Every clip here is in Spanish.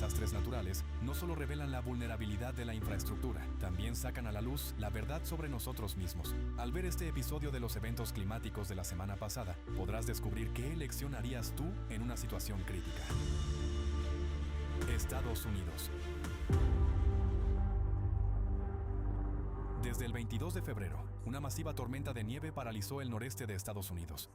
desastres naturales no solo revelan la vulnerabilidad de la infraestructura, también sacan a la luz la verdad sobre nosotros mismos. Al ver este episodio de los eventos climáticos de la semana pasada, podrás descubrir qué elección harías tú en una situación crítica. Estados Unidos. Desde el 22 de febrero, una masiva tormenta de nieve paralizó el noreste de Estados Unidos.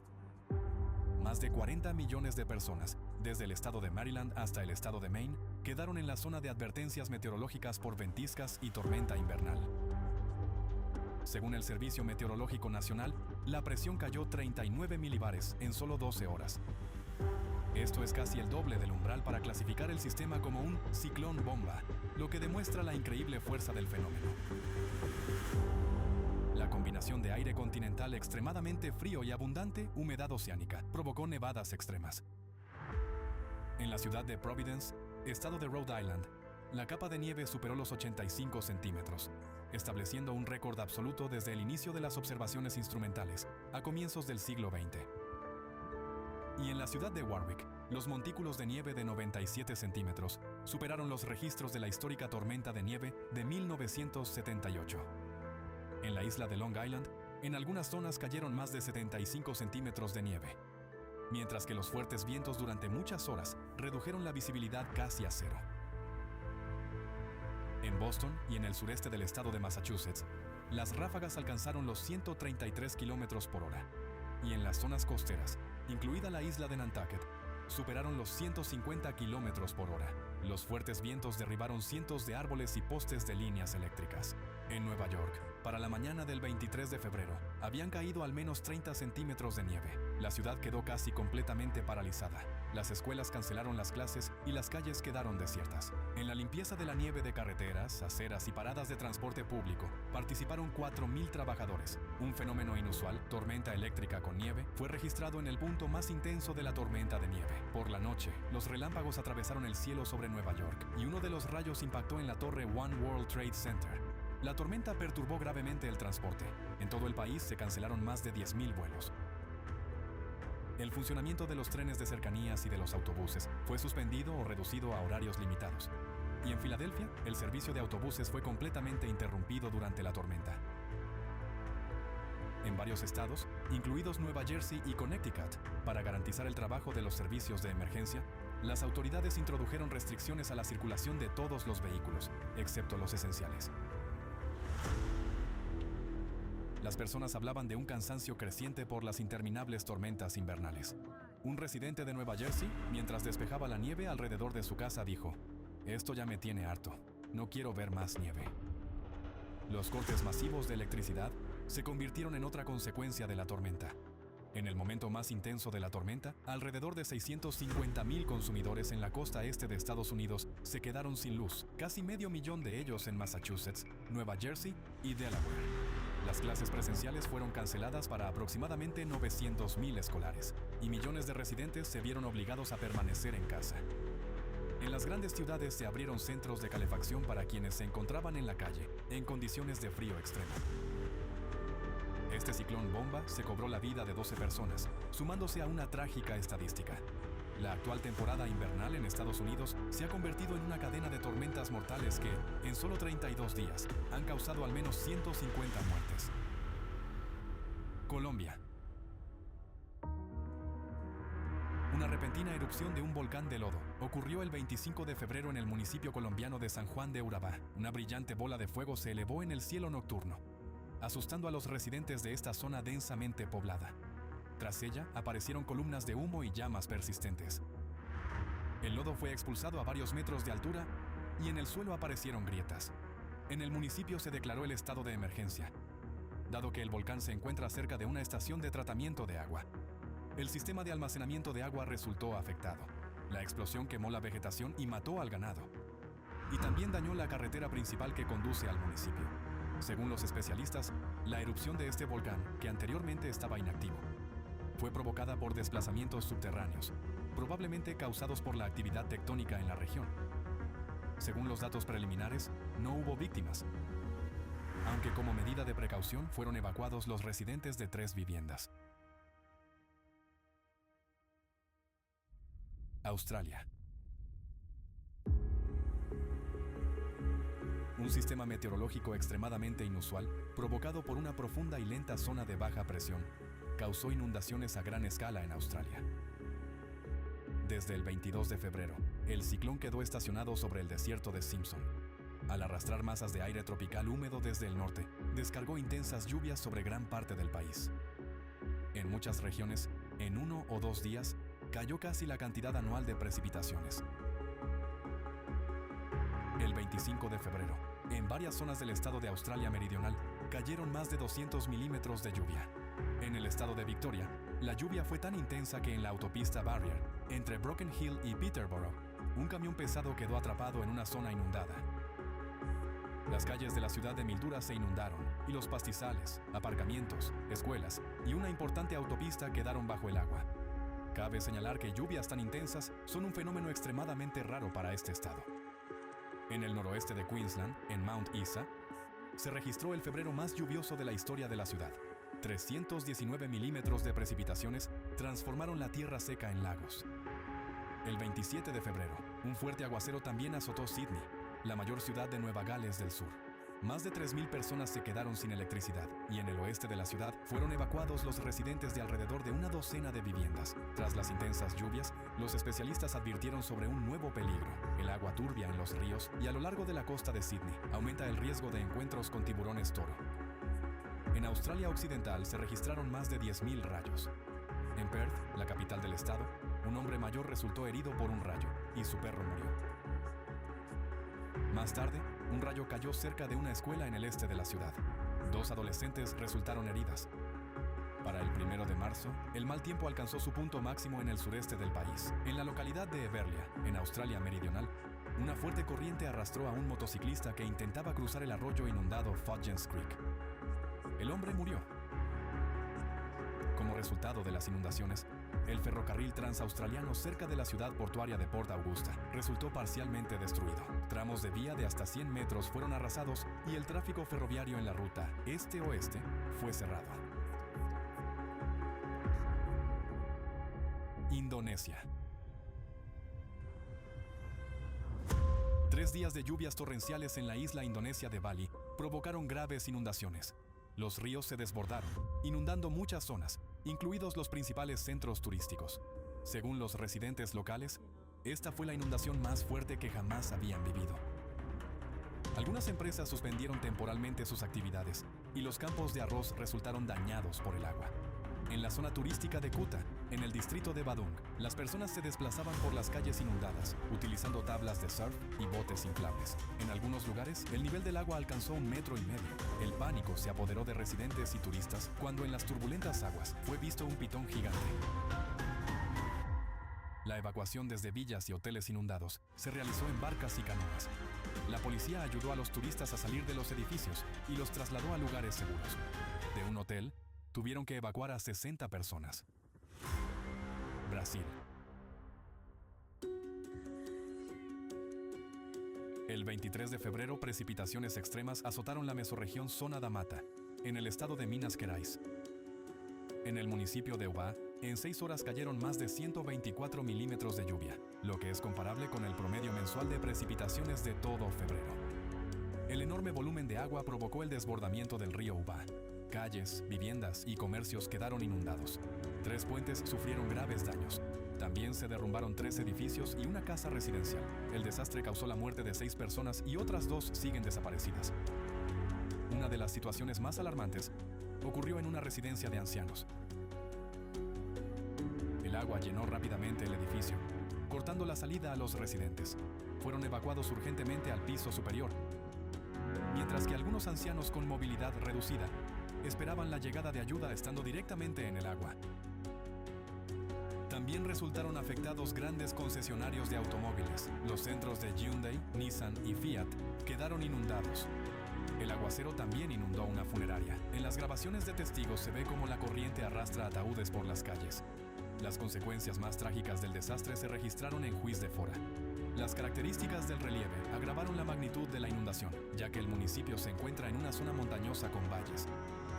Más de 40 millones de personas, desde el estado de Maryland hasta el estado de Maine, quedaron en la zona de advertencias meteorológicas por ventiscas y tormenta invernal. Según el Servicio Meteorológico Nacional, la presión cayó 39 milibares en solo 12 horas. Esto es casi el doble del umbral para clasificar el sistema como un ciclón bomba, lo que demuestra la increíble fuerza del fenómeno. La combinación de aire continental extremadamente frío y abundante humedad oceánica provocó nevadas extremas. En la ciudad de Providence, estado de Rhode Island, la capa de nieve superó los 85 centímetros, estableciendo un récord absoluto desde el inicio de las observaciones instrumentales, a comienzos del siglo XX. Y en la ciudad de Warwick, los montículos de nieve de 97 centímetros superaron los registros de la histórica tormenta de nieve de 1978. En la isla de Long Island, en algunas zonas cayeron más de 75 centímetros de nieve, mientras que los fuertes vientos durante muchas horas redujeron la visibilidad casi a cero. En Boston y en el sureste del estado de Massachusetts, las ráfagas alcanzaron los 133 kilómetros por hora, y en las zonas costeras, incluida la isla de Nantucket, superaron los 150 kilómetros por hora. Los fuertes vientos derribaron cientos de árboles y postes de líneas eléctricas. En Nueva York, para la mañana del 23 de febrero, habían caído al menos 30 centímetros de nieve. La ciudad quedó casi completamente paralizada. Las escuelas cancelaron las clases y las calles quedaron desiertas. En la limpieza de la nieve de carreteras, aceras y paradas de transporte público, participaron 4.000 trabajadores. Un fenómeno inusual, tormenta eléctrica con nieve, fue registrado en el punto más intenso de la tormenta de nieve. Por la noche, los relámpagos atravesaron el cielo sobre Nueva York y uno de los rayos impactó en la torre One World Trade Center. La tormenta perturbó gravemente el transporte. En todo el país se cancelaron más de 10.000 vuelos. El funcionamiento de los trenes de cercanías y de los autobuses fue suspendido o reducido a horarios limitados. Y en Filadelfia, el servicio de autobuses fue completamente interrumpido durante la tormenta. En varios estados, incluidos Nueva Jersey y Connecticut, para garantizar el trabajo de los servicios de emergencia, las autoridades introdujeron restricciones a la circulación de todos los vehículos, excepto los esenciales. Las personas hablaban de un cansancio creciente por las interminables tormentas invernales. Un residente de Nueva Jersey, mientras despejaba la nieve alrededor de su casa, dijo: "Esto ya me tiene harto. No quiero ver más nieve". Los cortes masivos de electricidad se convirtieron en otra consecuencia de la tormenta. En el momento más intenso de la tormenta, alrededor de 650.000 consumidores en la costa este de Estados Unidos se quedaron sin luz, casi 500.000 de ellos en Massachusetts, Nueva Jersey y Delaware. Las clases presenciales fueron canceladas para aproximadamente 900.000 escolares, y millones de residentes se vieron obligados a permanecer en casa. En las grandes ciudades se abrieron centros de calefacción para quienes se encontraban en la calle, en condiciones de frío extremo. Este ciclón bomba se cobró la vida de 12 personas, sumándose a una trágica estadística. La actual temporada invernal en Estados Unidos se ha convertido en una cadena de tormentas mortales que, en solo 32 días, han causado al menos 150 muertes. Colombia. Una repentina erupción de un volcán de lodo ocurrió el 25 de febrero en el municipio colombiano de San Juan de Urabá. Una brillante bola de fuego se elevó en el cielo nocturno, asustando a los residentes de esta zona densamente poblada. Tras ella, aparecieron columnas de humo y llamas persistentes. El lodo fue expulsado a varios metros de altura y en el suelo aparecieron grietas. En el municipio se declaró el estado de emergencia, dado que el volcán se encuentra cerca de una estación de tratamiento de agua. El sistema de almacenamiento de agua resultó afectado. La explosión quemó la vegetación y mató al ganado. Y también dañó la carretera principal que conduce al municipio. Según los especialistas, la erupción de este volcán, que anteriormente estaba inactivo, fue provocada por desplazamientos subterráneos, probablemente causados por la actividad tectónica en la región. Según los datos preliminares, no hubo víctimas, aunque como medida de precaución fueron evacuados los residentes de 3 viviendas. Australia. un sistema meteorológico extremadamente inusual, provocado por una profunda y lenta zona de baja presión, causó inundaciones a gran escala en Australia. Desde el 22 de febrero, el ciclón quedó estacionado sobre el desierto de Simpson. Al arrastrar masas de aire tropical húmedo desde el norte, descargó intensas lluvias sobre gran parte del país. En muchas regiones, en 1 o 2 días, cayó casi la cantidad anual de precipitaciones. El 25 de febrero, en varias zonas del estado de Australia Meridional, cayeron más de 200 milímetros de lluvia. En el estado de Victoria, la lluvia fue tan intensa que en la autopista Barrier, entre Broken Hill y Peterborough, un camión pesado quedó atrapado en una zona inundada. Las calles de la ciudad de Mildura se inundaron y los pastizales, aparcamientos, escuelas y una importante autopista quedaron bajo el agua. Cabe señalar que lluvias tan intensas son un fenómeno extremadamente raro para este estado. En el noroeste de Queensland, en Mount Isa, se registró el febrero más lluvioso de la historia de la ciudad. 319 milímetros de precipitaciones transformaron la tierra seca en lagos. El 27 de febrero, un fuerte aguacero también azotó Sydney, la mayor ciudad de Nueva Gales del Sur. Más de 3.000 personas se quedaron sin electricidad y en el oeste de la ciudad fueron evacuados los residentes de alrededor de una docena de viviendas. Tras las intensas lluvias, los especialistas advirtieron sobre un nuevo peligro: el agua turbia en los ríos y a lo largo de la costa de Sydney aumenta el riesgo de encuentros con tiburones toro. En Australia Occidental se registraron más de 10.000 rayos. En Perth, la capital del estado, un hombre mayor resultó herido por un rayo y su perro murió. Más tarde, un rayo cayó cerca de una escuela en el este de la ciudad. 2 adolescentes resultaron heridas. Para el 1 de marzo, el mal tiempo alcanzó su punto máximo en el sureste del país. En la localidad de Everlia, en Australia Meridional, una fuerte corriente arrastró a un motociclista que intentaba cruzar el arroyo inundado Fudgens Creek. El hombre murió. Como resultado de las inundaciones, el ferrocarril transaustraliano cerca de la ciudad portuaria de Port Augusta resultó parcialmente destruido. Tramos de vía de hasta 100 metros fueron arrasados y el tráfico ferroviario en la ruta este-oeste fue cerrado. Indonesia. 3 días de lluvias torrenciales en la isla indonesia de Bali provocaron graves inundaciones. Los ríos se desbordaron, inundando muchas zonas, incluidos los principales centros turísticos. Según los residentes locales, esta fue la inundación más fuerte que jamás habían vivido. Algunas empresas suspendieron temporalmente sus actividades y los campos de arroz resultaron dañados por el agua. En la zona turística de Kuta, en el distrito de Badung, las personas se desplazaban por las calles inundadas, utilizando tablas de surf y botes inflables. En algunos lugares, el nivel del agua alcanzó 1,5 metros. El pánico se apoderó de residentes y turistas cuando en las turbulentas aguas fue visto un pitón gigante. La evacuación desde villas y hoteles inundados se realizó en barcas y canoas. La policía ayudó a los turistas a salir de los edificios y los trasladó a lugares seguros. De un hotel, tuvieron que evacuar a 60 personas. Brasil. El 23 de febrero, precipitaciones extremas azotaron la mesorregión Zona da Mata, en el estado de Minas Gerais. En el municipio de Ubá, en 6 horas cayeron más de 124 milímetros de lluvia, lo que es comparable con el promedio mensual de precipitaciones de todo febrero. El enorme volumen de agua provocó el desbordamiento del río Ubá. Calles, viviendas y comercios quedaron inundados. 3 puentes sufrieron graves daños. También se derrumbaron 3 edificios y una casa residencial. El desastre causó la muerte de 6 personas y otras 2 siguen desaparecidas. Una de las situaciones más alarmantes ocurrió en una residencia de ancianos. El agua llenó rápidamente el edificio, cortando la salida a los residentes. Fueron evacuados urgentemente al piso superior, mientras que algunos ancianos con movilidad reducida esperaban la llegada de ayuda estando directamente en el agua. También resultaron afectados grandes concesionarios de automóviles. Los centros de Hyundai, Nissan y Fiat quedaron inundados. El aguacero también inundó una funeraria. En las grabaciones de testigos se ve cómo la corriente arrastra ataúdes por las calles. Las consecuencias más trágicas del desastre se registraron en Juiz de Fora. Las características del relieve agravaron la magnitud de la inundación, ya que el municipio se encuentra en una zona montañosa con valles.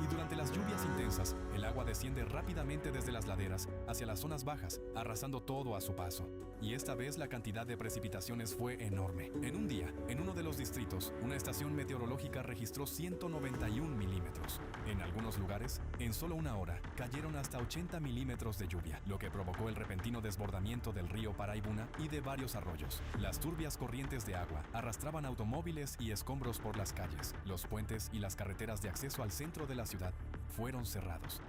Y durante las lluvias intensas, el agua desciende rápidamente desde las laderas hacia las zonas bajas, arrasando todo a su paso. Y esta vez la cantidad de precipitaciones fue enorme. En un día, en uno de los distritos, una estación meteorológica registró 191 milímetros. En algunos lugares, en solo una hora, cayeron hasta 80 milímetros de lluvia, lo que provocó el repentino desbordamiento del río Paraibuna y de varios arroyos. Las turbias corrientes de agua arrastraban automóviles y escombros por las calles. Los puentes y las carreteras de acceso al centro de la ciudad fueron cerrados.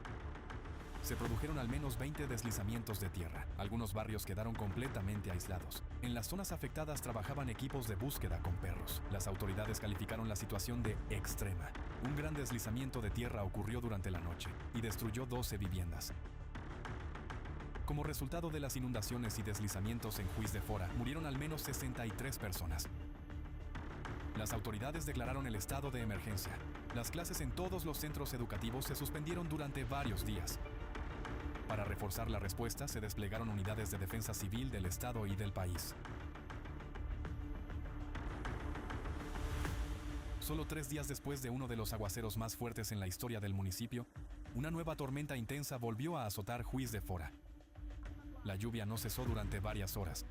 Se produjeron al menos 20 deslizamientos de tierra. Algunos barrios quedaron completamente aislados. En las zonas afectadas trabajaban equipos de búsqueda con perros. Las autoridades calificaron la situación de extrema. Un gran deslizamiento de tierra ocurrió durante la noche y destruyó 12 viviendas. Como resultado de las inundaciones y deslizamientos en Juiz de Fora, murieron al menos 63 personas. Las autoridades declararon el estado de emergencia. Las clases en todos los centros educativos se suspendieron durante varios días. Para reforzar la respuesta, se desplegaron unidades de defensa civil del estado y del país. Solo 3 días después de uno de los aguaceros más fuertes en la historia del municipio, una nueva tormenta intensa volvió a azotar Juiz de Fora. La lluvia no cesó durante varias horas.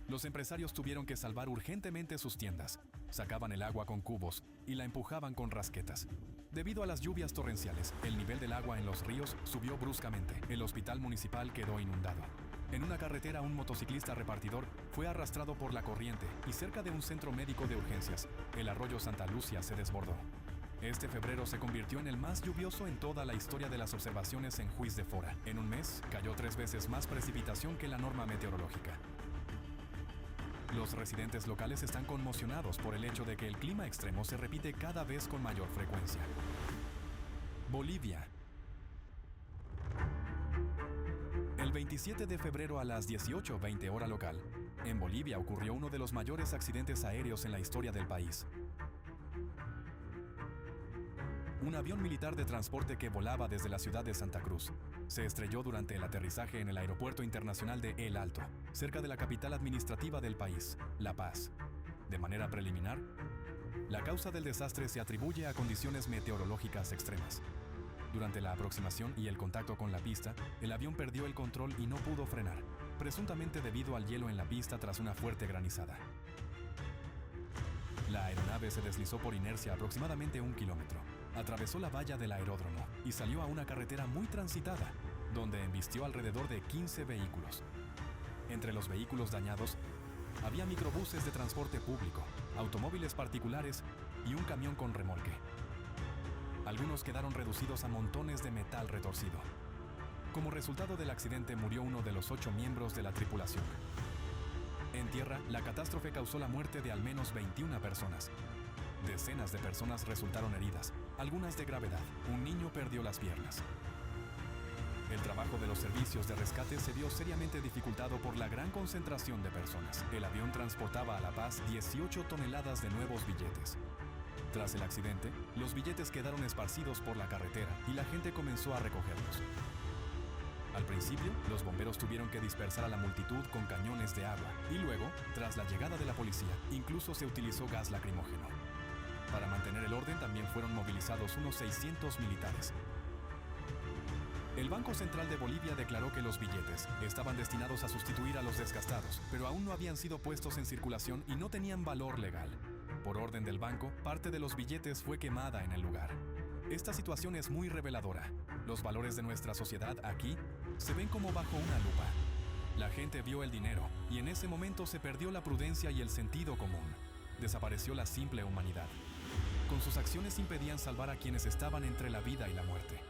Los empresarios tuvieron que salvar urgentemente sus tiendas. Sacaban el agua con cubos y la empujaban con rasquetas. Debido a las lluvias torrenciales, el nivel del agua en los ríos subió bruscamente. El hospital municipal quedó inundado. En una carretera, un motociclista repartidor fue arrastrado por la corriente y cerca de un centro médico de urgencias, el arroyo Santa Lucia se desbordó. Este febrero se convirtió en el más lluvioso en toda la historia de las observaciones en Juiz de Fora. En un mes, cayó 3 veces más precipitación que la norma meteorológica. Los residentes locales están conmocionados por el hecho de que el clima extremo se repite cada vez con mayor frecuencia. Bolivia. El 27 de febrero a las 18:20 hora local, en Bolivia ocurrió uno de los mayores accidentes aéreos en la historia del país. Un avión militar de transporte que volaba desde la ciudad de Santa Cruz se estrelló durante el aterrizaje en el Aeropuerto Internacional de El Alto, cerca de la capital administrativa del país, La Paz. De manera preliminar, la causa del desastre se atribuye a condiciones meteorológicas extremas. Durante la aproximación y el contacto con la pista, el avión perdió el control y no pudo frenar, presuntamente debido al hielo en la pista tras una fuerte granizada. La aeronave se deslizó por inercia aproximadamente 1 kilómetro. Atravesó la valla del aeródromo y salió a una carretera muy transitada, donde embistió alrededor de 15 vehículos. Entre los vehículos dañados, había microbuses de transporte público, automóviles particulares y un camión con remolque. Algunos quedaron reducidos a montones de metal retorcido. Como resultado del accidente murió uno de los 8 miembros de la tripulación. En tierra, la catástrofe causó la muerte de al menos 21 personas. Decenas de personas resultaron heridas, algunas de gravedad. Un niño perdió las piernas. El trabajo de los servicios de rescate se vio seriamente dificultado por la gran concentración de personas. El avión transportaba a La Paz 18 toneladas de nuevos billetes. Tras el accidente, los billetes quedaron esparcidos por la carretera y la gente comenzó a recogerlos. Al principio, los bomberos tuvieron que dispersar a la multitud con cañones de agua y luego, tras la llegada de la policía, incluso se utilizó gas lacrimógeno. Para mantener el orden también fueron movilizados unos 600 militares. El Banco Central de Bolivia declaró que los billetes estaban destinados a sustituir a los desgastados, pero aún no habían sido puestos en circulación y no tenían valor legal. Por orden del banco, parte de los billetes fue quemada en el lugar. Esta situación es muy reveladora. Los valores de nuestra sociedad aquí se ven como bajo una lupa. La gente vio el dinero y en ese momento se perdió la prudencia y el sentido común. Desapareció la simple humanidad. Con sus acciones impedían salvar a quienes estaban entre la vida y la muerte.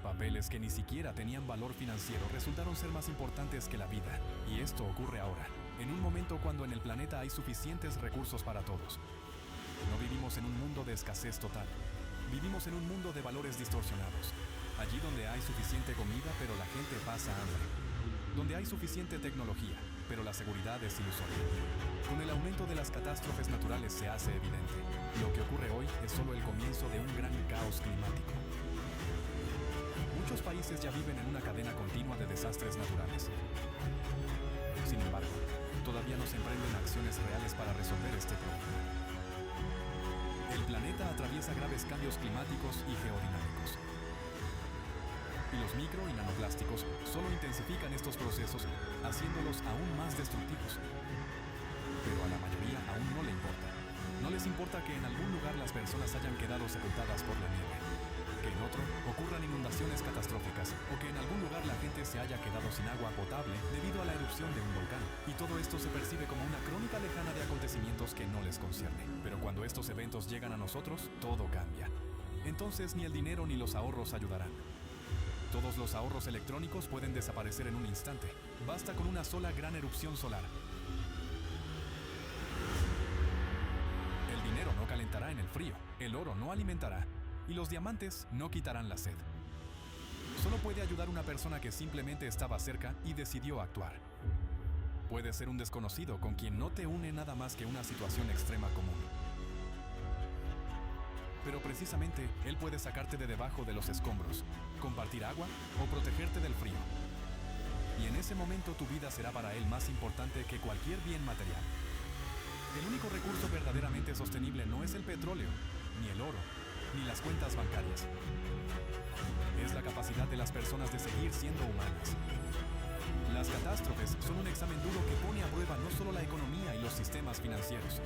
Papeles que ni siquiera tenían valor financiero resultaron ser más importantes que la vida. Y esto ocurre ahora, en un momento cuando en el planeta hay suficientes recursos para todos. No vivimos en un mundo de escasez total. Vivimos en un mundo de valores distorsionados. Allí donde hay suficiente comida, pero la gente pasa hambre. Donde hay suficiente tecnología, pero la seguridad es ilusoria. Con el aumento de las catástrofes naturales se hace evidente. Lo que ocurre hoy es solo el comienzo de un gran caos climático. Muchos países ya viven en una cadena continua de desastres naturales. Sin embargo, todavía no se emprenden acciones reales para resolver este problema. El planeta atraviesa graves cambios climáticos y geodinámicos. Y los micro y nanoplásticos solo intensifican estos procesos, haciéndolos aún más destructivos. Pero a la mayoría aún no le importa. No les importa que en algún lugar las personas hayan quedado sepultadas por la nieve, que en otro ocurran inundaciones catastróficas o que en algún lugar la gente se haya quedado sin agua potable debido a la erupción de un volcán. Y todo esto se percibe como una crónica lejana de acontecimientos que no les concierne. Pero cuando estos eventos llegan a nosotros, todo cambia. Entonces ni el dinero ni los ahorros ayudarán. Todos los ahorros electrónicos pueden desaparecer en un instante. Basta con una sola gran erupción solar. El dinero no calentará en el frío, el oro no alimentará y los diamantes no quitarán la sed. Solo puede ayudar una persona que simplemente estaba cerca y decidió actuar. Puede ser un desconocido con quien no te une nada más que una situación extrema común. Pero precisamente, él puede sacarte de debajo de los escombros, compartir agua o protegerte del frío. Y en ese momento tu vida será para él más importante que cualquier bien material. El único recurso verdaderamente sostenible no es el petróleo, ni el oro, ni las cuentas bancarias. Es la capacidad de las personas de seguir siendo humanas. Las catástrofes son un examen duro que pone a prueba no solo la economía y los sistemas financieros,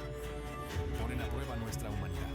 ponen a prueba nuestra humanidad.